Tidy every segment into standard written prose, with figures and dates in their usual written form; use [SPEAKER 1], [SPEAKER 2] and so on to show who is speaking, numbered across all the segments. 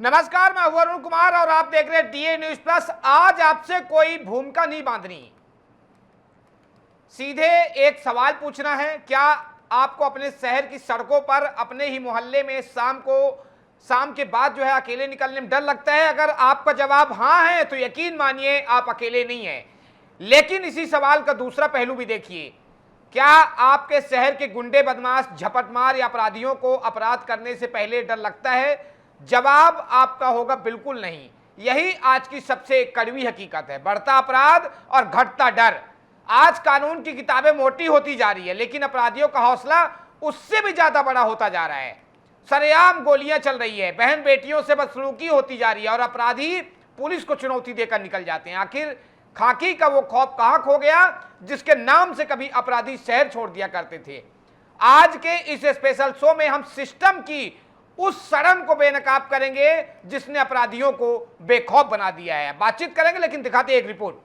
[SPEAKER 1] नमस्कार, मैं वरुण कुमार और आप देख रहे हैं डीए न्यूज प्लस। आज आपसे कोई भूमिका नहीं बांधनी, सीधे एक सवाल पूछना है। क्या आपको अपने शहर की सड़कों पर, अपने ही मोहल्ले में शाम के बाद जो है अकेले निकलने में डर लगता है? अगर आपका जवाब हाँ है तो यकीन मानिए आप अकेले नहीं हैं। लेकिन इसी सवाल का दूसरा पहलू भी देखिए। क्या आपके शहर के गुंडे, बदमाश, झपटमार या अपराधियों को अपराध करने से पहले डर लगता है? जवाब आपका होगा बिल्कुल नहीं। यही आज की सबसे कड़वी हकीकत है, बढ़ता अपराध और घटता डर। आज कानून की किताबें मोटी होती जा रही है, लेकिन अपराधियों का हौसला उससे भी ज्यादा बड़ा होता जा रहा है। सरेआम गोलियां चल रही है, बहन बेटियों से बदसलूकी होती जा रही है और अपराधी पुलिस को चुनौती देकर निकल जाते हैं। आखिर खाकी का वो खौफ कहां खो गया जिसके नाम से कभी अपराधी शहर छोड़ दिया करते थे? आज के इस स्पेशल शो में हम सिस्टम की उस शर्म को बेनकाब करेंगे जिसने अपराधियों को बेखौफ बना दिया है। बातचीत करेंगे, लेकिन दिखाते एक रिपोर्ट।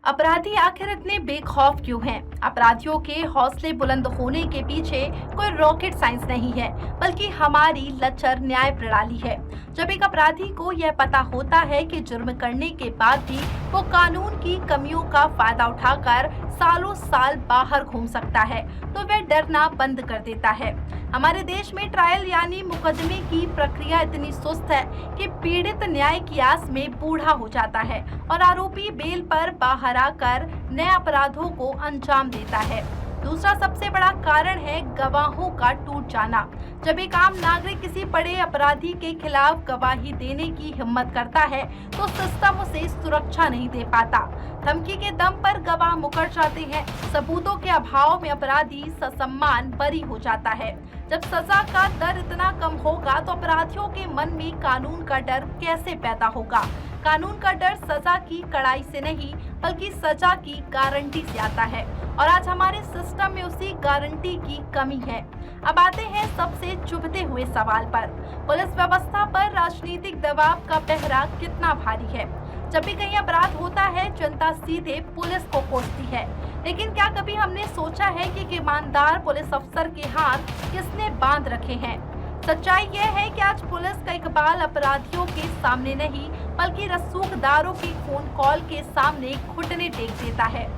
[SPEAKER 2] अपराधी आखिर इतने बेखौफ क्यों हैं? अपराधियों के हौसले बुलंद होने के पीछे कोई रॉकेट साइंस नहीं है, बल्कि हमारी लचर न्याय प्रणाली है। जब एक अपराधी को यह पता होता है कि जुर्म करने के बाद भी वो कानून की कमियों का फायदा उठाकर सालों साल बाहर घूम सकता है, तो वह डरना बंद कर देता है। हमारे देश में ट्रायल यानी मुकदमे की प्रक्रिया इतनी सुस्त है कि पीड़ित न्याय की आस में बूढ़ा हो जाता है और आरोपी बेल पर बाहर आकर नए अपराधों को अंजाम देता है। दूसरा सबसे बड़ा कारण है गवाहों का टूट जाना। जब एक आम नागरिक किसी बड़े अपराधी के खिलाफ गवाही देने की हिम्मत करता है तो सिस्टम उसे सुरक्षा नहीं दे पाता। धमकी के दम पर गवाह मुकर जाते हैं। सबूतों के अभाव में अपराधी ससम्मान बरी हो जाता है। जब सजा का दर इतना कम होगा तो अपराधियों के मन में कानून का डर कैसे पैदा होगा? कानून का डर सजा की कड़ाई से नहीं, बल्कि सजा की गारंटी से आता है और आज हमारे सिस्टम में उसी गारंटी की कमी है। अब आते हैं सबसे चुभते हुए सवाल पर। पुलिस व्यवस्था पर राजनीतिक दबाव का पहरा कितना भारी है? जब भी कहीं अपराध होता है, जनता सीधे पुलिस को कोसती है। लेकिन क्या कभी हमने सोचा है कि एक ईमानदार पुलिस अफसर के हाथ किसने बांध रखे हैं? सच्चाई यह है कि आज पुलिस का इकबाल अपराधियों के सामने नहीं, बल्कि रसूखदारों की फोन कॉल के सामने घुटने टेक देता है।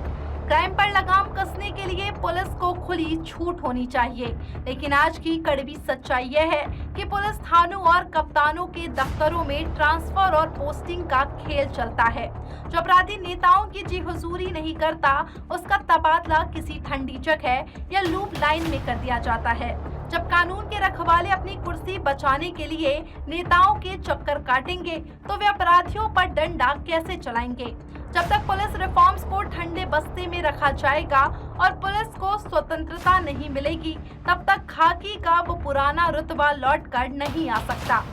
[SPEAKER 2] क्राइम पर लगाम कसने के लिए पुलिस को खुली छूट होनी चाहिए, लेकिन आज की कड़वी सच्चाई यह है कि पुलिस थानों और कप्तानों के दफ्तरों में ट्रांसफर और पोस्टिंग का खेल चलता है। जो अपराधी नेताओं की जी हुजूरी नहीं करता, उसका तबादला किसी ठंडी जगह या लूप लाइन में कर दिया जाता है। जब कानून के रखवाले अपनी कुर्सी बचाने के लिए नेताओं के चक्कर काटेंगे, तो वे अपराधियों पर डंडा कैसे चलाएंगे? जब तक पुलिस रिफॉर्म्स को ठंडे बस्ते में रखा जाएगा और पुलिस को स्वतंत्रता नहीं मिलेगी, तब तक खाकी का वो पुराना रुतबा लौटकर नहीं आ सकता।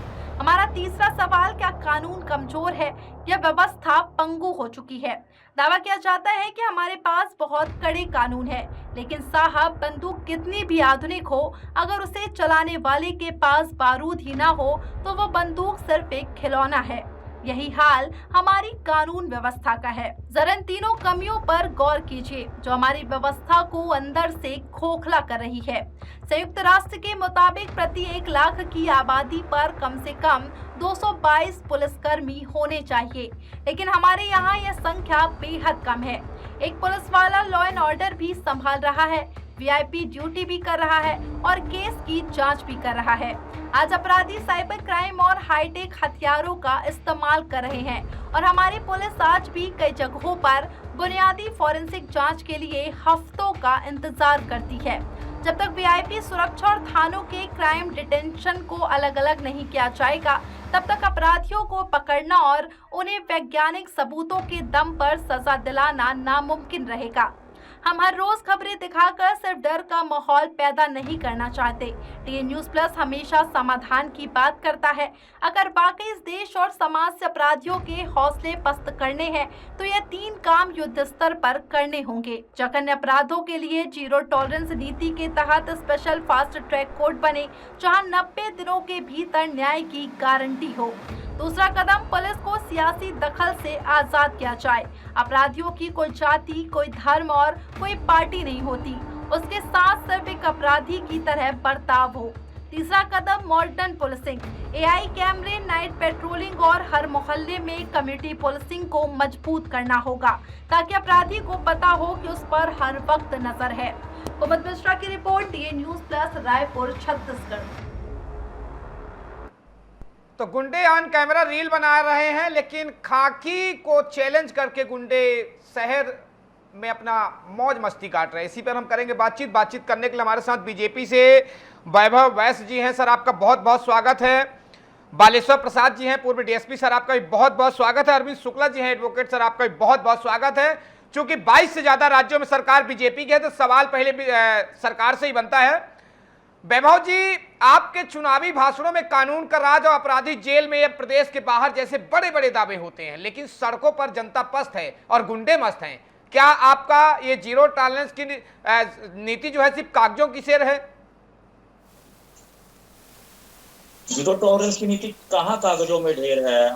[SPEAKER 2] हमारा तीसरा सवाल, क्या कानून कमजोर है या व्यवस्था पंगु हो चुकी है? दावा किया जाता है कि हमारे पास बहुत कड़े कानून है, लेकिन साहब बंदूक कितनी भी आधुनिक हो, अगर उसे चलाने वाले के पास बारूद ही ना हो तो वो बंदूक सिर्फ एक खिलौना है। यही हाल हमारी कानून व्यवस्था का है। जरा इन तीनों कमियों पर गौर कीजिए जो हमारी व्यवस्था को अंदर से खोखला कर रही है। संयुक्त राष्ट्र के मुताबिक प्रति 1 लाख की आबादी पर कम से कम 222 पुलिसकर्मी होने चाहिए, लेकिन हमारे यहाँ यह संख्या बेहद कम है। एक पुलिस वाला लॉ एंड ऑर्डर भी संभाल रहा है, वीआईपी ड्यूटी भी कर रहा है और केस की जांच भी कर रहा है। आज अपराधी साइबर क्राइम और हाईटेक हथियारों का इस्तेमाल कर रहे हैं और हमारी पुलिस आज भी कई जगहों पर बुनियादी फॉरेंसिक जांच के लिए हफ्तों का इंतजार करती है। जब तक वीआईपी सुरक्षा और थानों के क्राइम डिटेंशन को अलग अलग नहीं किया जाएगा, तब तक अपराधियों को पकड़ना और उन्हें वैज्ञानिक सबूतों के दम पर सजा दिलाना नामुमकिन रहेगा। हम हर रोज खबरें दिखाकर सिर्फ डर का माहौल पैदा नहीं करना चाहते। टीएन न्यूज़ प्लस हमेशा समाधान की बात करता है। अगर वाकई इस देश और समाज से अपराधियों के हौसले पस्त करने हैं तो ये 3 काम युद्ध स्तर पर करने होंगे। जघन्य अपराधों के लिए जीरो टॉलरेंस नीति के तहत स्पेशल फास्ट ट्रैक कोर्ट बने, जहां 90 दिनों के भीतर न्याय की गारंटी हो। दूसरा कदम, पुलिस को सियासी दखल से आजाद किया जाए। अपराधियों की कोई जाति, कोई धर्म और कोई पार्टी नहीं होती, उसके साथ सिर्फ एक अपराधी की तरह बर्ताव हो। तीसरा कदम, मॉडर्न पुलिसिंग, एआई कैमरे, नाइट पेट्रोलिंग और हर मोहल्ले में कम्युनिटी पुलिसिंग को मजबूत करना होगा, ताकि अपराधी को पता हो कि उस पर हर वक्त नजर है। कुमुद मिश्रा की report, TN news plus, Raipur, Chhattisgarh.
[SPEAKER 1] तो गुंडे ऑन कैमरा रील बना रहे हैं, लेकिन खाकी को चैलेंज करके गुंडे शहर में अपना मौज मस्ती काट रहे हैं। इसी पर हम करेंगे बातचीत करने के लिए हमारे साथ बीजेपी से वैभव वैश्य जी हैं। सर, आपका बहुत बहुत स्वागत है। बालेश्वर प्रसाद जी हैं, पूर्व डीएसपी, सर आपका भी बहुत बहुत स्वागत है। अरविंद शुक्ला जी हैं, एडवोकेट, सर आपका भी बहुत बहुत स्वागत है। चूंकि 22 से ज्यादा राज्यों में सरकार बीजेपी की है, तो सवाल पहले भी सरकार से ही बनता है। वैभव जी, आपके चुनावी भाषणों में कानून का राज और अपराधी जेल में या प्रदेश के बाहर जैसे बड़े बड़े दावे होते हैं, लेकिन सड़कों पर जनता पस्त है और गुंडे मस्त हैं। क्या आपका ये जीरो टॉलरेंस की नीति जो है सिर्फ कागजों की सेर है?
[SPEAKER 3] जीरो टॉलरेंस की नीति कहाँ कागजों में ढेर है।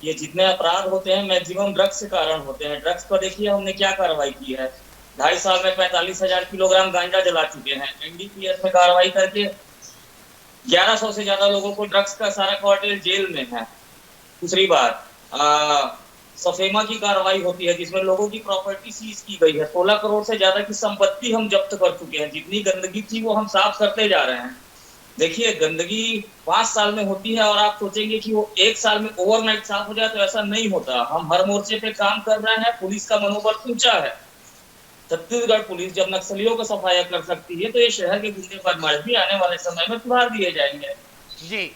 [SPEAKER 3] ये जितने अपराध होते हैं मैक्सिमम ड्रग्स के कारण होते हैं। ड्रग्स पर देखिए हमने क्या कार्रवाई की है। 2.5 साल में 45,000 किलोग्राम गांजा जला चुके हैं। एनडीपीएस में कार्रवाई करके 1100 से ज्यादा लोगों को ड्रग्स का सारा क्वार्टेल जेल में है। दूसरी बात, सफेमा की कार्रवाई होती है जिसमें लोगों की प्रॉपर्टी सीज की गई है। 16 करोड़ से ज्यादा की संपत्ति हम जब्त कर चुके हैं। जितनी गंदगी थी वो हम साफ करते जा रहे हैं। देखिए, गंदगी 5 साल में होती है और आप सोचेंगे कि वो 1 साल में ओवरनाइट साफ हो जाए, तो ऐसा नहीं होता। हम हर मोर्चे पे काम कर रहे हैं। पुलिस का मनोबल ऊंचा है। छत्तीसगढ़ पुलिस जब नक्सलियों को सफाया कर सकती है, तो ये शहर के गुंडे बदमाश भी आने वाले समय में सुधार दिए जाएंगे।
[SPEAKER 1] जी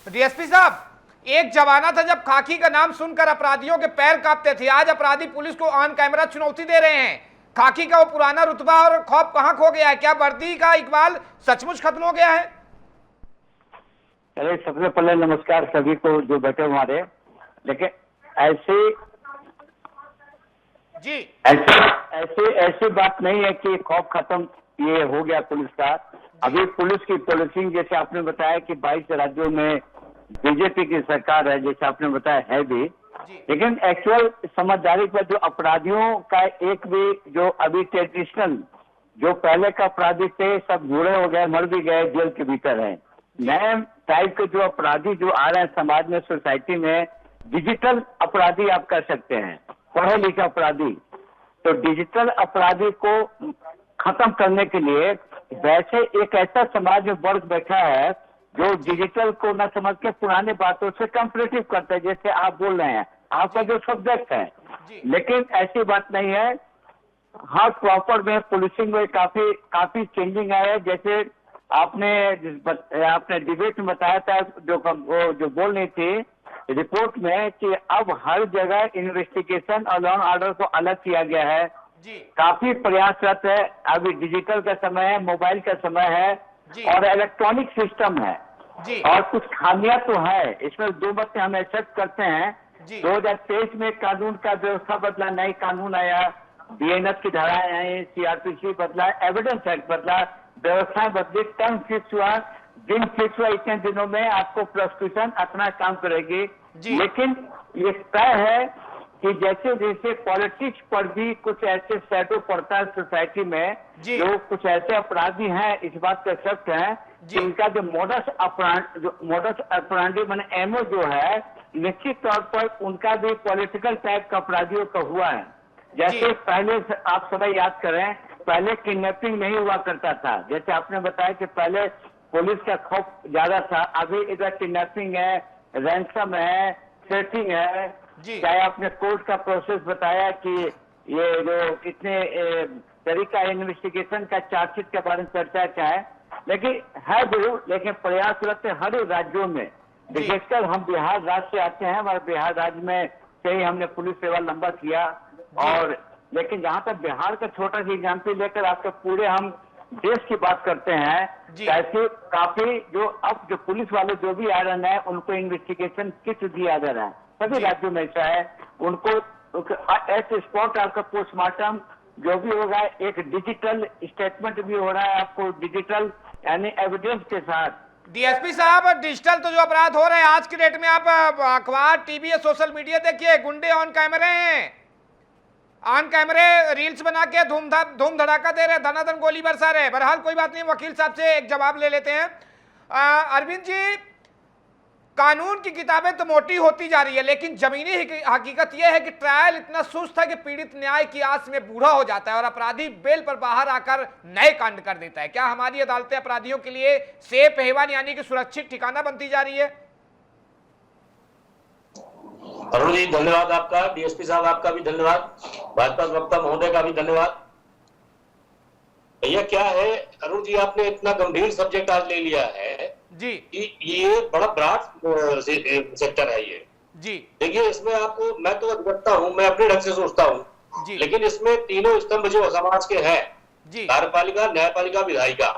[SPEAKER 1] डीएसपी साहब, एक जमाना था जब खाकी का नाम सुनकर अपराधियों के पैर कांपते थे। आज अपराधी पुलिस को ऑन कैमरा चुनौती दे रहे हैं। खाकी का वो पुराना रुतबा और खौफ कहां खो गया है? क्या वर्दी का इकबाल सचमुच खत्म हो गया है?
[SPEAKER 4] अरे, सबसे पहले नमस्कार सभी को जो बैठे हमारे। लेकिन ऐसी बात नहीं है कि खौफ खत्म ये हो गया पुलिस का। अभी पुलिस की पुलिसिंग, जैसे आपने बताया कि 22 राज्यों में बीजेपी की सरकार है, जैसे आपने बताया है भी, लेकिन एक्चुअल समझदारी पर जो अपराधियों का एक भी जो अभी ट्रेडिशनल जो पहले का अपराधी थे सब बूढ़े हो गए, मर भी गए, जेल के भीतर हैं। नए टाइप के जो अपराधी जो आ रहे हैं समाज में, सोसाइटी में, डिजिटल अपराधी आप कर सकते हैं, पढ़े लिखे अपराधी। तो डिजिटल अपराधी को खत्म करने के लिए वैसे एक ऐसा समाज में वर्ग बैठा है जो डिजिटल को न समझ के पुराने बातों से कंपैरेटिव करता है, जैसे आप बोल रहे हैं, आपका जो सब्जेक्ट है। लेकिन ऐसी बात नहीं है। हाँ, प्रॉपर में पुलिसिंग में काफी चेंजिंग आया है। जैसे आपने डिबेट में बताया था, जो बोल रही थी रिपोर्ट में, कि अब हर जगह इन्वेस्टिगेशन और लॉ एंड ऑर्डर को अलग किया गया है। काफी प्रयासरत है। अभी डिजिटल का समय है, मोबाइल का समय है और इलेक्ट्रॉनिक सिस्टम है। और कुछ खामियां तो है इसमें, 2 बातें हम एक्सेप्ट करते हैं। 2023 में कानून का व्यवस्था बदला, नई कानून आया, बीएनएस की धाराएं आई, सीआरपीसी बदला, एविडेंस एक्ट बदला, व्यवस्थाएं बदली, टर्म फिक्स हुआ, दिन फिक्स हुआ, इतने दिनों में आपको प्रोसिक्यूशन अपना काम करेगी। लेकिन ये तय है कि जैसे जैसे पॉलिटिक्स पर भी कुछ ऐसे शैडो पड़ता है सोसाइटी में, जो कुछ ऐसे अपराधी हैं, इस बात का सख्त है कि उनका जो मोडस ऑपरेंडी माने एमओ जो है, निश्चित तौर पर उनका भी पॉलिटिकल टाइप का अपराधियों का हुआ है। जैसे पहले आप सब याद करें, पहले किडनैपिंग नहीं हुआ करता था। जैसे आपने बताया कि पहले पुलिस का खौफ ज्यादा था, अभी इधर किडनैपिंग है, रैंसम है, सेटिंग है,
[SPEAKER 1] जी।
[SPEAKER 4] चाहे आपने कोर्ट का प्रोसेस बताया कि ये जो कितने तरीका इन्वेस्टिगेशन का चार्जशीट के बारे में चर्चा क्या है, लेकिन है जरूर, लेकिन प्रयासरत हर राज्यों में, विशेषकर हम बिहार राज्य से आते हैं, हमारे बिहार राज्य में से ही हमने पुलिस सेवा लंबा किया, और लेकिन जहाँ तक बिहार का छोटा सा एग्जाम्पल लेकर आपके पूरे हम देश की बात करते हैं, ऐसे काफी जो अब जो पुलिस वाले जो भी आ रहे हैं उनको इन्वेस्टिगेशन किट दिया जा रहा है, सभी राज्यों में ऐसा है, उनको ऐसे स्पॉट आपका पोस्टमार्टम जो भी होगा, एक डिजिटल स्टेटमेंट भी हो रहा है आपको डिजिटल यानी एविडेंस के साथ।
[SPEAKER 1] डीएसपी साहब, डिजिटल तो जो अपराध हो रहे हैं आज की डेट में, आप अखबार, टीवी या सोशल मीडिया देखिए, गुंडे ऑन कैमरे हैं, ऑन कैमरे रील्स बना के धूम धड़ाका दे रहे, धनाधन गोली बरसा रहे। बहरहाल कोई बात नहीं, वकील साहब से एक जवाब ले लेते हैं। अरविंद जी, कानून की किताबें तो मोटी होती जा रही है, लेकिन जमीनी हकीकत यह है कि ट्रायल इतना सुस्त है कि पीड़ित न्याय की आस में बूढ़ा हो जाता है और अपराधी बेल पर बाहर आकर नए कांड कर देता है। क्या हमारी अदालतें अपराधियों के लिए सेफ हेवन यानी कि सुरक्षित ठिकाना बनती जा रही है?
[SPEAKER 5] अरुण जी धन्यवाद आपका, डीएसपी साहब आपका भी धन्यवाद, भाजपा वक्ता महोदय का भी धन्यवाद। भैया क्या है अरुण जी, आपने इतना गंभीर सब्जेक्ट आज ले लिया है
[SPEAKER 1] जी,
[SPEAKER 5] ये बड़ा ब्रॉड सेक्टर है ये
[SPEAKER 1] जी।
[SPEAKER 5] देखिए, इसमें आपको, मैं तो अधिवक्ता हूँ, मैं अपने ढंग से सोचता हूँ, लेकिन इसमें तीनों स्तंभ जो समाज के हैं, कार्यपालिका, न्यायपालिका, विधायिका,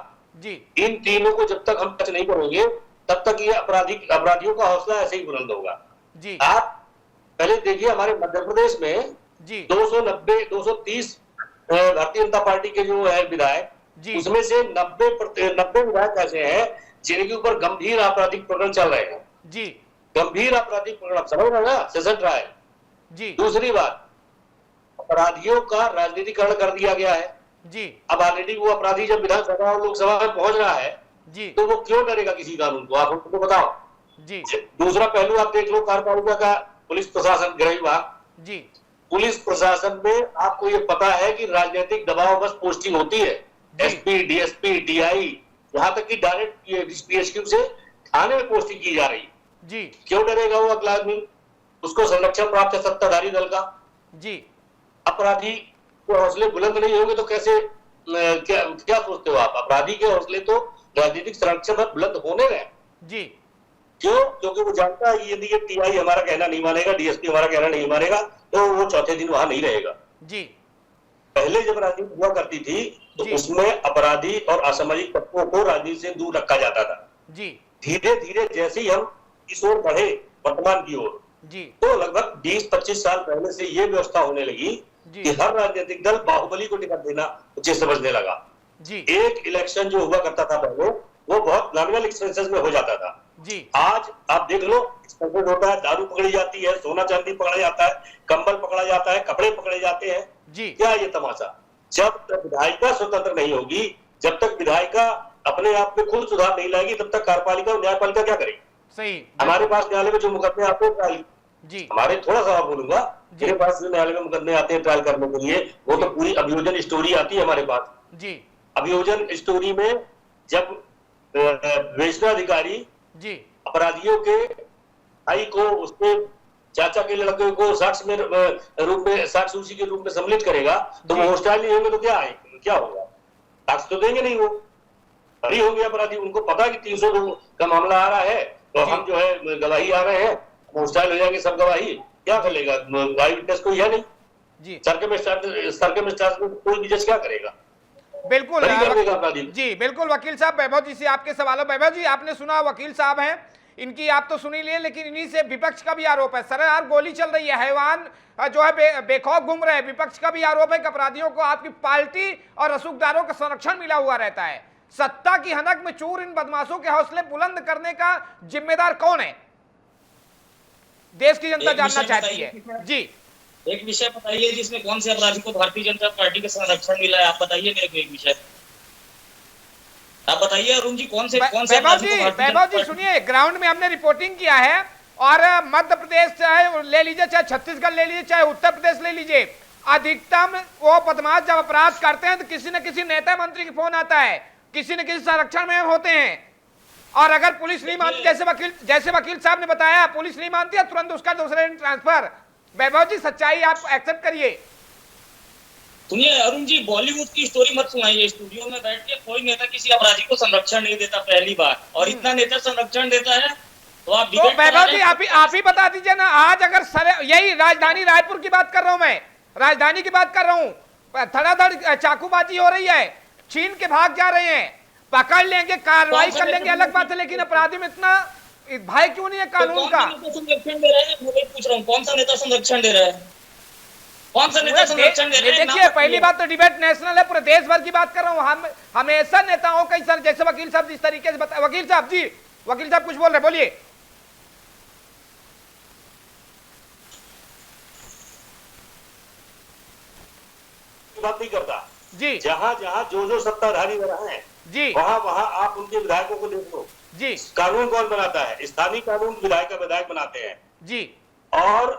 [SPEAKER 5] इन तीनों को जब तक हम टच नहीं करेंगे तब तक ये अपराधियों का हौसला ऐसे ही बुलंद होगा। आप पहले देखिए, हमारे मध्य प्रदेश में 230 भारतीय जनता पार्टी के जो है विधायक, उसमें से 90 विधायक ऐसे हैं जिनके ऊपर गंभीर आपराधिक प्रकरण चल रहे हैं जी, गंभीर आपराधिक प्रकरण, समझ रहे ना, सेशन ट्रायल जी। दूसरी बात, अपराधियों का राजनीतिकरण कर दिया गया है जी। अब ऑलरेडी वो अपराधी जब विधानसभा और लोकसभा में पहुंच रहा है जी, तो वो क्यों डरेगा किसी कानून को, आप हमको बताओ जी। दूसरा पहलू आप देख लो, कार्यपालिका का पुलिस प्रशासन, गृह विभाग जी, पुलिस प्रशासन में आपको ये पता है कि राजनीतिक दबाव बस पोस्टिंग होती है, एसपी, डीएसपी, टीआई, यहाँ तक कि डायरेक्ट पीएचक्यू से थाने में पोस्टिंग की जा रही जी। क्यों डरेगा वो अगला आदमी, उसको संरक्षण प्राप्त है सत्ताधारी दल का जी। अपराधी को हौसले बुलंद नहीं होंगे तो कैसे, क्या सोचते हो आप? अपराधी के हौसले तो राजनीतिक संरक्षण पर बुलंद होने रहे जी। क्यों? क्योंकि वो जानता है यदि ये टीआई हमारा कहना नहीं मानेगा, डीएसपी हमारा कहना नहीं मानेगा, तो वो चौथे दिन वहां नहीं रहेगा जी। पहले जब राजनीति हुआ करती थी तो उसमें अपराधी और असामाजिक तत्वों को राजनीति से दूर रखा जाता था जी। धीरे धीरे जैसे ही हम इस ओर बढ़े वर्तमान की ओर जी, तो लगभग 20-25 साल पहले से ये व्यवस्था होने लगी कि हर राजनीतिक दल बाहुबली को टिकट देना उचित समझने लगा जी। एक इलेक्शन जो हुआ करता था पहले, वो बहुत नॉमिनल एक्सपेंसेस में हो जाता था जी। आज आप देख लो, एक्सपेंसेस होता है, दारू पकड़ी जाती है, सोना चांदी पकड़ा जाता है, कंबल पकड़ा जाता है, कपड़े पकड़े जाते हैं जी। क्या ये तमाशा? जब तक विधायिका स्वतंत्र नहीं होगी, जब तक विधायिका अपने आप में खुद सुधार नहीं लाएगी, तब तक कार्यपालिका और न्यायपालिका क्या करेगी? सही। हमारे पास न्यायालय में जो मुकदमे आते हैं ट्रायल जी, हमारे थोड़ा सा बोलूंगा, मेरे पास जो न्यायालय में मुकदमे आते हैं ट्रायल करने के लिए, वो तो पूरी अभियोजन स्टोरी आती है हमारे पास जी। अभियोजन स्टोरी में जब विवेचनाधिकारी जी अपराधियों के भाई को, उसके चाचा के लड़के को साक्ष्य में रूप में, साक्ष्य सूची के रूप में सम्मिलित करेगा, तो वो हॉस्टाइल नहीं होंगे तो क्या होगा? साक्ष्य तो देंगे नहीं, वो बरी होंगे अपराधी। उनको पता कि 302 का मामला आ रहा है, तो हम जो है गवाही आ रहे हैं, हॉस्टाइल हो जाएंगे सब गवाही, क्या कर लेगा? आई विटनेस कोई है नहीं जी। सर्कमस्टेंस में कोई भी जज क्या करेगा?
[SPEAKER 1] बिल्कुल जी, बिल्कुल। वकील साहब, वैभव जी से आपके सवालों, वैभव जी आपने सुना, वकील साहब हैं, इनकी आप तो सुनी लिए, लेकिन इन्हीं से विपक्ष का भी आरोप है, सरासर गोली चल रही है, हैवान जो है बेखौफ घूम रहे हैं। विपक्ष का भी आरोप है कि अपराधियों को आपकी पार्टी और रसूखदारों का संरक्षण मिला हुआ रहता है। सत्ता की हनक में चूर इन बदमाशों के हौसले बुलंद करने का जिम्मेदार कौन है? देश की जनता जानना चाहती है जी।
[SPEAKER 3] एक विषय बताइए जिसमें कौन से अपराधी को भारतीय जनता पार्टी का संरक्षण मिला है, आप बताइए मेरे को एक विषय, आप बताइए अरुण जी, कौन से
[SPEAKER 1] वैभव जी सुनिए, ग्राउंड में हमने रिपोर्टिंग किया है, और मध्य प्रदेश चाहे ले लीजिए, चाहे छत्तीसगढ़ ले लीजिए, चाहे उत्तर प्रदेश ले लीजिए, अधिकतम वो बदमाश जब अपराध करते हैं तो किसी न किसी नेता मंत्री की फोन आता है, किसी न किसी संरक्षण में होते हैं। और अगर पुलिस नहीं मानती, जैसे वकील साहब ने बताया, पुलिस नहीं मानती है तुरंत उसका दूसरे दिन ट्रांसफर। वैभव जी सच्चाई आप एक्सेप्ट करिए।
[SPEAKER 3] सुनिए अरुण जी, बॉलीवुड की स्टोरी मत सुनाइए। स्टूडियो में बैठ के कोई नेता किसी अपराधी को संरक्षण नहीं देता, पहली बार, और इतना नेता संरक्षण देता है तो आप
[SPEAKER 1] तो वैभव जी आप ही बता दीजिए ना, आज अगर यही राजधानी रायपुर की बात कर रहा हूं मैं, राजधानी की बात कर रहा हूं, धड़ाधड़ चाकूबाजी हो रही है, छीन के भाग जा रहे हैं, पकड़ लेंगे, कार्रवाई कर लेंगे, अलग बात है, लेकिन अपराधी में इतना भय क्यों नहीं है कानून का?
[SPEAKER 3] संरक्षण दे रहे हैं, मैं पूछ रहा हूँ कौन सा नेता संरक्षण दे रहा है? कौन सा नेता संरक्षण दे रहा है?
[SPEAKER 1] देखिए पहली बात तो डिबेट नेशनल है, पूरे देश भर की बात कर रहा हूँ। हम हमेशा नेताओं का सर, जैसे वकील साहब जिस तरीके से बता, वकील साहब जी, वकील साहब कुछ बोल रहे, बोलिए।
[SPEAKER 5] बात नहीं करता
[SPEAKER 1] जी,
[SPEAKER 5] जहां जहां जो सत्ताधारी रहे हैं
[SPEAKER 1] जी,
[SPEAKER 5] वहां वहां आप उनके विधायकों को देख लो
[SPEAKER 1] जी।
[SPEAKER 5] कानून कौन बनाता है? स्थानीय कानून विधायक बनाते हैं
[SPEAKER 1] जी,
[SPEAKER 5] और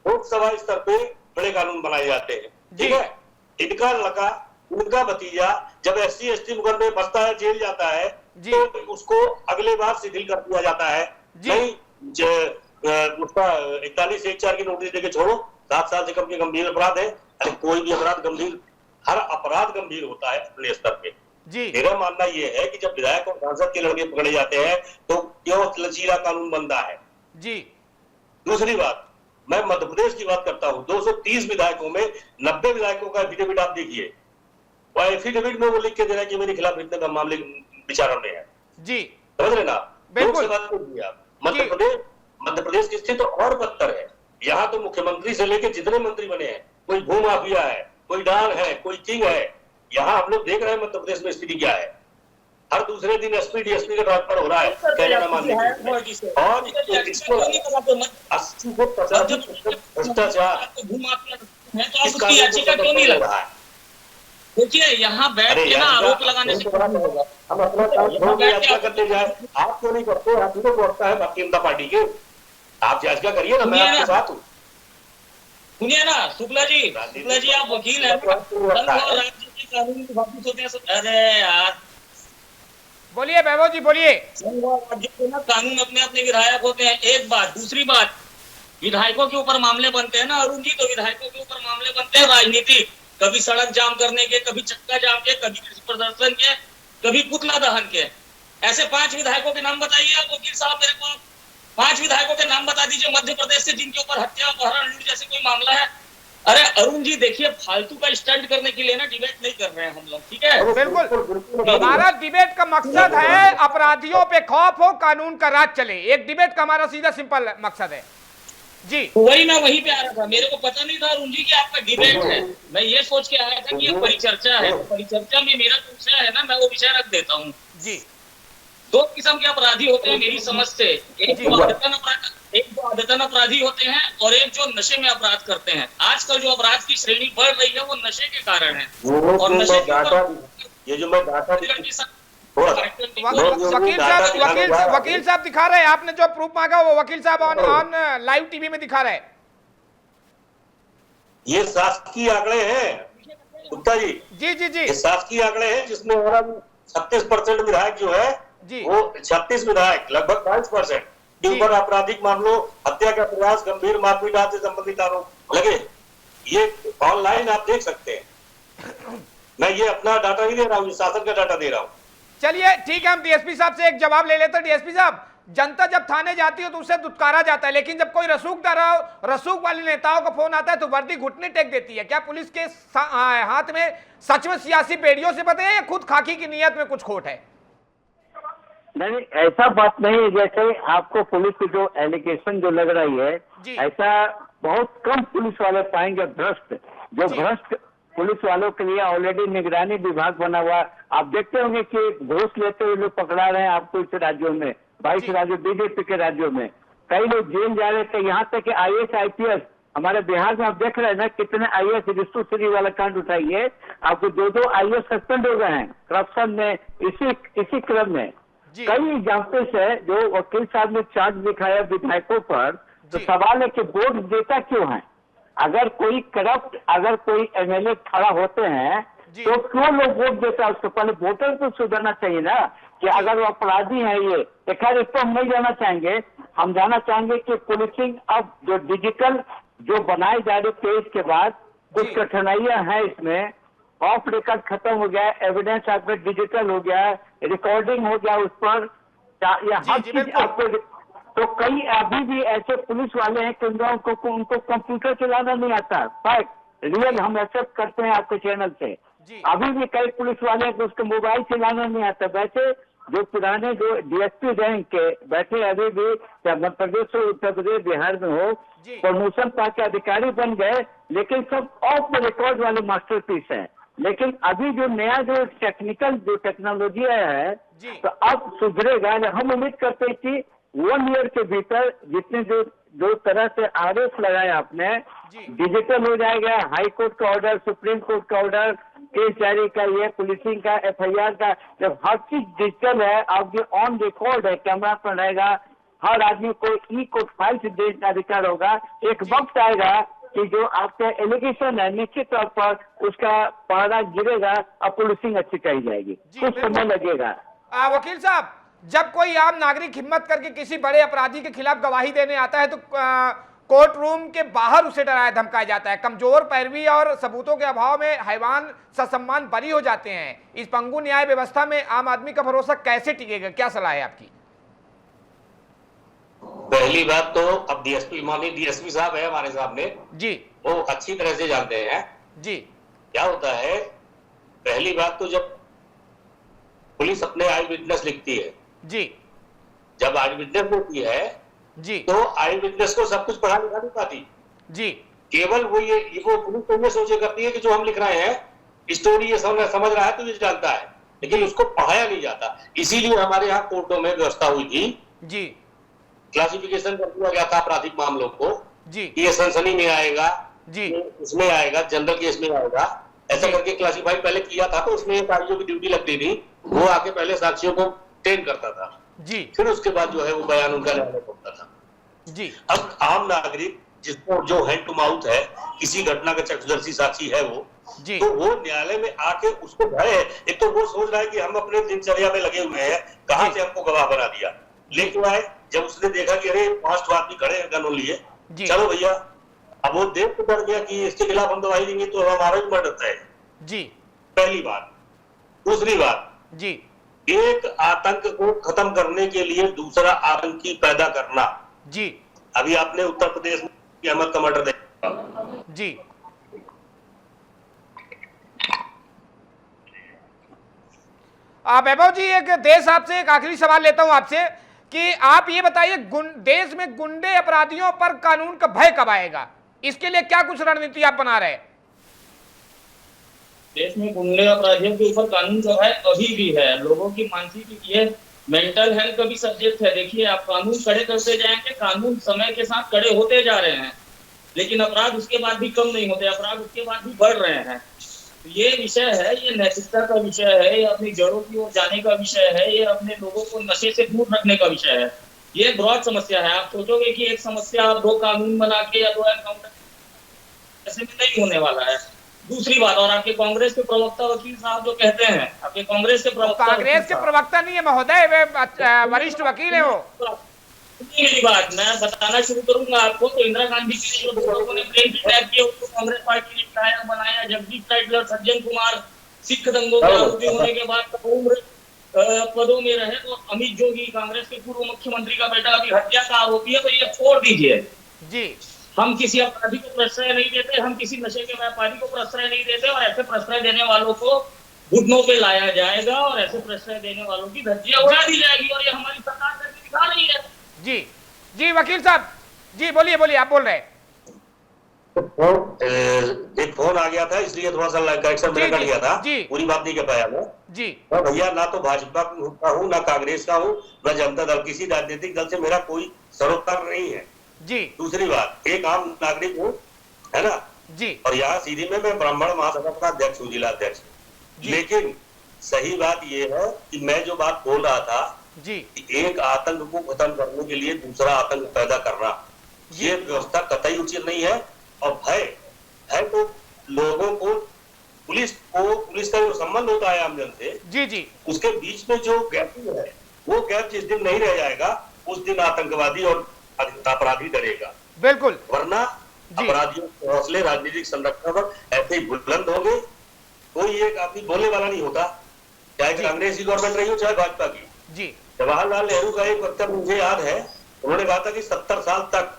[SPEAKER 5] लोकसभा स्तर पे बड़े कानून बनाए जाते हैं। ठीक है, इनका लड़का, उनका भतीजा जब SC/ST मुकदमे में फंसता है, जेल जाता है, तो उसको अगले बार शिथिल कर दिया जाता है। नहीं उसका 41(1)(4) की नोटिस देके छोड़ो, 7 साल से कम के गंभीर अपराध है। अरे कोई भी अपराध गंभीर, हर अपराध गंभीर होता है अपने स्तर पे। मेरा मानना यह है कि जब विधायक और सांसद के लड़के पकड़े जाते हैं तो क्यों लचीला कानून बनता है? जी। दूसरी बात, मैं मध्य प्रदेश की बात करता हूं, 230 विधायकों में 90 विधायकों का एफिडेविट आप देखिए, और एफिडेविट में वो लिख के दे रहा है कि मेरे खिलाफ इतने मामले विचारण में है। जी, समझ रहे ना? मध्य प्रदेश की स्थिति तो और बदतर है। यहाँ तो मुख्यमंत्री से लेकर जितने मंत्री बने हैं, कोई भूमाफिया है, कोई डॉन है, कोई किंग है। यहाँ हम लोग देख रहे हैं मध्य प्रदेश में स्थिति क्या है। हर दूसरे दिन SP DSP का ट्रांसफर हो रहा है और इसको 80 से 50% भ्रष्टाचार,
[SPEAKER 3] उसकी याचिका क्यों नहीं लगा है? देखिए यहाँ बैठ के ना आरोप लगाने से
[SPEAKER 5] हम अपना काम याचिका करते जाए, आप क्यों नहीं करते? आप तो करता है भारतीय जनता पार्टी के, आप याचिका करिए ना, मैं आपके साथ हूँ।
[SPEAKER 3] सुनिए ना शुक्ला जी आप वकील हैं, राज्य के कानून वापिस होते हैं। अरे यार
[SPEAKER 1] बोलिए वैभव जी, बोलिए।
[SPEAKER 3] राज्य के ना कानून अपने अपने विधायक होते हैं, एक बात। दूसरी बात, विधायकों के ऊपर मामले बनते हैं ना अरुण जी, तो विधायकों के ऊपर मामले बनते हैं राजनीतिक, कभी सड़क जाम करने के, कभी चक्का जाम के, कभी प्रदर्शन के, कभी पुतला दहन के। ऐसे 5 विधायकों के नाम बताइए आप वकील साहब, मेरे को 5 विधायकों के नाम बता दीजिए मध्य प्रदेश से जिनके ऊपर हत्या, अपहरण, लूट जैसे कोई मामला है। अरे अरुण जी देखिए, फालतू का स्टंट करने के लिए ना डिबेट नहीं कर रहे हैं हम लोग, ठीक है?
[SPEAKER 1] बिल्कुल, हमारा डिबेट का मकसद है अपराधियों पे खौफ हो, कानून का राज चले। एक डिबेट का हमारा सीधा सिंपल मकसद है जी।
[SPEAKER 3] वही मैं वहीं पे आ रहा था, मेरे को पता नहीं था अरुण जी कि आपका डिबेट है। मैं ये सोच के आया था कि ये परिचर्चा है, परिचर्चा में मेरा जो विषय है ना, मैं वो विषय रख देता हूँ जी। 2 किस्म के अपराधी होते हैं मेरी समझ से, एक जो आदतन अपराधी होते हैं और एक जो नशे में अपराध करते हैं। आजकल जो अपराध की श्रेणी बढ़ रही है वो नशे के कारण है, और नशे के
[SPEAKER 5] ये जो मैं डाटा
[SPEAKER 1] वकील साहब दिखा रहे हैं, आपने जो प्रूफ मांगा वो वकील साहब ऑन लाइव टीवी में दिखा रहे हैं।
[SPEAKER 5] ये शासकीय आंकड़े हैं गुप्ता जी।
[SPEAKER 1] जी जी जी,
[SPEAKER 5] ये शासकीय आंकड़े हैं जिसमें 36% विधायक जो है वो 36 विधायक लगभग 22% के ऊपर आपराधिक मामलों, हत्या का प्रयास, गंभीर मारपीट आदि से संबंधित आरोप लगे। ये ऑनलाइन आप देख सकते हैं। मैं ये अपना डाटा नहीं दे रहा हूँ, ये शासन का डाटा दे रहा हूँ।
[SPEAKER 1] चलिए ठीक है, हम डीएसपी साहब से एक जवाब ले लेते हैं। डीएसपी साहब, जनता जब थाने जाती है तो उसे दुत्कारा जाता है, लेकिन जब कोई रसूख वाले नेताओं का फोन आता है तो वर्दी घुटने टेक देती है। क्या पुलिस के हाथ में सच में सियासी बेड़ियों से बंधे हैं या खुद खाकी की नियत में कुछ खोट है?
[SPEAKER 4] नहीं, ऐसा बात नहीं। जैसे आपको पुलिस की जो एलिगेशन जो लग रही है, ऐसा बहुत कम पुलिस वाले पाएंगे भ्रष्ट, जो भ्रष्ट पुलिस वालों के लिए ऑलरेडी निगरानी विभाग बना हुआ। आप देखते होंगे कि घूस लेते हुए लोग पकड़ा रहे हैं आपको इस राज्यों में, 22 राज्यों बीजेपी के राज्यों में। कई लोग जेल जा रहे थे, यहाँ तक कि IAS IPS हमारे बिहार में आप देख रहे हैं ना, कितने IAS रिश्तु श्री वाला कांड उठाइए, आपको 2 IAS सस्पेंड हो गए हैं करप्शन में। इसी क्रम में कई एग्जाम्पल्स है जो वकील साहब ने चार्ज दिखाया विधायकों पर। तो सवाल है कि वोट देता क्यों है? अगर कोई करप्ट, अगर कोई MLA खड़ा होते हैं तो क्यों लोग वोट देता है उसको? पहले वोटर को सुधरना चाहिए ना कि अगर वो अपराधी है ये, तो खैर इस पर हम नहीं जाना चाहेंगे। हम जाना चाहेंगे कि पुलिसिंग अब जो डिजिटल जो बनाई जा रही पेज के बाद कुछ कठिनाइयां हैं इसमें। ऑफ रिकॉर्ड खत्म हो गया, एविडेंस आपका डिजिटल हो गया, रिकॉर्डिंग हो गया उस पर, या हर चीज आपको। तो कई अभी भी ऐसे पुलिस वाले हैं कि उनको कंप्यूटर चलाना नहीं आता। फैक्ट रियल हम एक्सेप्ट करते हैं आपके चैनल से। अभी भी कई पुलिस वाले हैं कि उसको मोबाइल चलाना नहीं आता। वैसे जो पुराने जो डीएसपी रैंक के बैठे अभी भी, चाहे मध्य प्रदेश हो, उत्तर प्रदेश, बिहार में हो, प्रमोशन पाके अधिकारी बन गए, लेकिन सब ऑफ द रिकॉर्ड वाले मास्टरपीस है। लेकिन अभी जो नया जो टेक्निकल जो टेक्नोलॉजी है, तो अब सुधरेगा। हम उम्मीद करते हैं कि 1 ईयर के भीतर जितने जो तरह से आदेश लगाए आपने, डिजिटल हो जाएगा। हाई कोर्ट का ऑर्डर, सुप्रीम कोर्ट का ऑर्डर, केस जारी का, ये पुलिसिंग का, एफआईआर का, जब हर चीज डिजिटल है, आपके ऑन रिकॉर्ड है, कैमरा पर रहेगा, हर आदमी को ई कोर्ट फाइल से देने का अधिकार होगा। एक वक्त आएगा कि जो आपका एलिगेशन है निश्चित तौर पर उसका पहरा गिरेगा और पुलिसिंग अच्छी कही जाएगी। कुछ समय लगेगा।
[SPEAKER 1] वकील साहब, जब कोई आम नागरिक हिम्मत करके किसी बड़े अपराधी के खिलाफ गवाही देने आता है तो कोर्ट रूम के बाहर उसे डराया धमकाया जाता है। कमजोर पैरवी और सबूतों के अभाव में हैवान ससम्मान बरी हो जाते हैं। इस पंगु न्याय व्यवस्था में आम आदमी का भरोसा कैसे टिकेगा? क्या सलाह है आपकी?
[SPEAKER 5] पहली बात तो अब डीएसपी साहब है हमारे सामने जी, वो अच्छी तरह से जानते हैं जी क्या होता है। पहली बात तो जब पुलिस अपने आई विटनेस लिखती है जी, जब आई विटनेस होती है जी, तो आई विटनेस को सब कुछ पढ़ा लिखा नहीं पाती जी। केवल वो पुलिस तो ये सोचे करती है कि जो हम लिख रहे हैं स्टोरी ये समझ रहा है तो ये जानता है, लेकिन उसको पढ़ाया नहीं जाता। इसीलिए हमारे यहाँ कोर्टों में व्यवस्था हुई थी जी, क्लासिफिकेशन कर दिया गया था आपराधिक मामलों को जी, ये सनसनी में आएगा जी, इसमें आएगा, जनरल केस में आएगा, ऐसा करके क्लासिफाई पहले किया था। तो उसमें साक्षियों की ड्यूटी लगती थी, वो आके पहले साक्षियों को ट्रेन करता था जी, फिर उसके बाद जो है वो बयान उनका न्यायालय पहुंचता था जी। अब आम नागरिक जिसको जो हैंड टू माउथ है, किसी घटना का चक्षुदर्शी साक्षी है वो जी, तो वो न्यायालय में आके उसको भय है। एक तो वो सोच रहा है कि हम अपने दिनचर्या में लगे हुए हैं, कहां से हमको गवाह बना दिया। लेकिन आए जब उसने देखा कि अरे 5 आदमी खड़े हैं गन लिए, चलो भैया, अब वो देख तो डर गया कि इसके खिलाफ हम गवाही देंगे तो हमारा भी मर्डर है जी, पहली बात। दूसरी बात जी, एक आतंक को खत्म करने के लिए दूसरा आतंकी पैदा करना जी। अभी आपने उत्तर प्रदेश में अहमद का मर्डर देखा जी,
[SPEAKER 1] वैभव जी, एक देश आपसे एक आखिरी सवाल लेता हूं आपसे कि आप ये बताइए, देश में गुंडे अपराधियों पर कानून का भय कब आएगा? इसके लिए क्या कुछ रणनीति आप बना रहे हैं?
[SPEAKER 3] देश में गुंडे अपराधियों के ऊपर कानून का भय अभी भी है। लोगों की मानसिक ये मेंटल हेल्थ का भी सब्जेक्ट है। देखिए, आप कानून कड़े करते जाएंगे, कानून समय के साथ कड़े होते जा रहे हैं, लेकिन अपराध उसके बाद भी कम नहीं होते, अपराध उसके बाद भी बढ़ रहे हैं। ये विषय है, ये नैतिकता का विषय है, ये अपनी जड़ों की ओर जाने का विषय है, ये अपने लोगों को नशे से दूर रखने का विषय है। ये ब्रॉड समस्या है। आप सोचोगे कि एक समस्या आप 2 कानून बना के या 2 एनकाउंटर, ऐसे में नहीं होने वाला है। दूसरी बात, और आपके कांग्रेस के प्रवक्ता वकील साहब जो कहते हैं, आपके कांग्रेस के
[SPEAKER 1] प्रवक्ता नहीं है महोदय, वे वरिष्ठ वकील है वो।
[SPEAKER 3] मेरी बात मैं बताना शुरू करूंगा आपको, तो इंदिरा गांधी के जो लोगों ने प्लेन अटैक किया उसको कांग्रेस पार्टी ने उठाया बनाया। जगदीश टाइटलर, सज्जन कुमार सिख दंगों के आरोपी होने के बाद उम्र पदों में रहे, तो अमित जोगी कांग्रेस के पूर्व मुख्यमंत्री का बेटा अभी हत्या का आरोपी है। तो ये छोड़ दीजिए जी, हम किसी अपराधी को प्रश्रय नहीं देते, हम किसी नशे के व्यापारी को प्रश्रय नहीं देते, और ऐसे प्रश्रय देने वालों को घुटनों पे लाया जाएगा और ऐसे प्रश्रय देने वालों की धज्जियां उड़ा दी जाएगी। और ये हमारी सरकार करके दिखा रही है
[SPEAKER 1] जी। जी वकील साहब जी, बोलिए बोलिए, आप बोल रहे हैं।
[SPEAKER 5] एक फोन आ गया था इसलिए थोड़ा सा कनेक्शन मेरा कट गया था, पूरी बात नहीं कर पाया मैं जी। तो भैया, ना तो भाजपा का हूँ, ना कांग्रेस का हूँ, ना जनता दल, किसी राजनीतिक दल से मेरा कोई सरोकार नहीं है जी। दूसरी बात, एक आम नागरिक हूँ, है ना जी, और यहाँ सीधी में मैं ब्राह्मण महासभा का अध्यक्ष हूँ, जिला अध्यक्ष। लेकिन सही बात यह है कि मैं जो बात बोल रहा था जी, एक आतंक को खत्म करने के लिए दूसरा आतंक पैदा करना, ये व्यवस्था कतई उचित नहीं है। और भय तो लोगों को पुलिस का जो संबंध होता है आम जन से,
[SPEAKER 1] जी जी,
[SPEAKER 5] उसके बीच में जो गैप है, वो गैप जिस दिन नहीं रह जाएगा उस दिन आतंकवादी और अपराधी डरेगा।
[SPEAKER 1] बिल्कुल,
[SPEAKER 5] वरना अपराधियों के हौसले राजनीतिक संरक्षण पर ऐसे ही बुलंद होंगे। कोई एक आदमी बोलने वाला नहीं होता, चाहे कांग्रेस की गवर्नमेंट रही हो चाहे भाजपा की।
[SPEAKER 1] जी,
[SPEAKER 5] जवाहरलाल नेहरू का एक वक्तव्य मुझे याद है, उन्होंने कहा था कि 70 साल तक,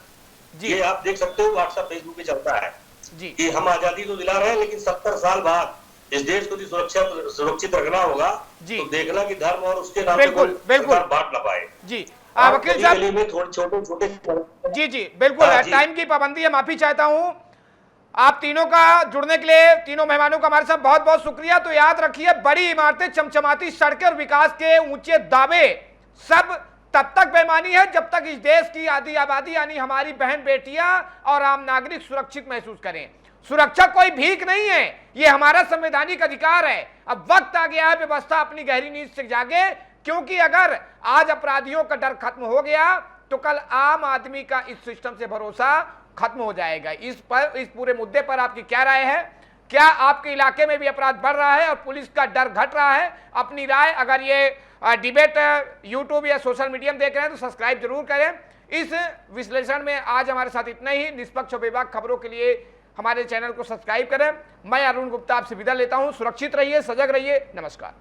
[SPEAKER 5] ये आप देख सकते हो व्हाट्सएप फेसबुक पे चलता है
[SPEAKER 1] जी,
[SPEAKER 5] कि हम आजादी तो दिला रहे हैं लेकिन 70 साल बाद इस देश को सुरक्षित रखना होगा। तो देखना कि धर्म और उसके नाम पे बांट ना पाए।
[SPEAKER 1] जी वकील साहब,
[SPEAKER 5] में थोड़े छोटे
[SPEAKER 1] जी जी बिल्कुल, टाइम की पाबंदी है, माफी चाहता हूँ। आप तीनों का जुड़ने के लिए, तीनों मेहमानों का हमारे साथ बहुत बहुत शुक्रिया। तो याद रखिए, बड़ी इमारतें, चमचमाती सड़कें और विकास के ऊंचे दावे सब तब तक बेईमानी है जब तक इस देश की आधी आबादी यानी हमारी बहन बेटियां और आम नागरिक सुरक्षित महसूस करें। सुरक्षा कोई भीख नहीं है, ये हमारा संवैधानिक अधिकार है। अब वक्त आ गया है व्यवस्था अपनी गहरी नींद से जागे, क्योंकि अगर आज अपराधियों का डर खत्म हो गया तो कल आम आदमी का इस सिस्टम से भरोसा खत्म हो जाएगा। इस पूरे मुद्दे पर आपकी क्या राय है? क्या आपके इलाके में भी अपराध बढ़ रहा है और पुलिस का डर घट रहा है? अपनी राय, अगर ये डिबेट यूट्यूब या सोशल मीडिया में देख रहे हैं तो सब्सक्राइब जरूर करें। इस विश्लेषण में आज हमारे साथ इतना ही। निष्पक्ष और बेबाक खबरों के लिए हमारे चैनल को सब्सक्राइब करें। मैं अरुण गुप्ता आपसे विदा लेता हूं। सुरक्षित रहिए, सजग रहिए, नमस्कार।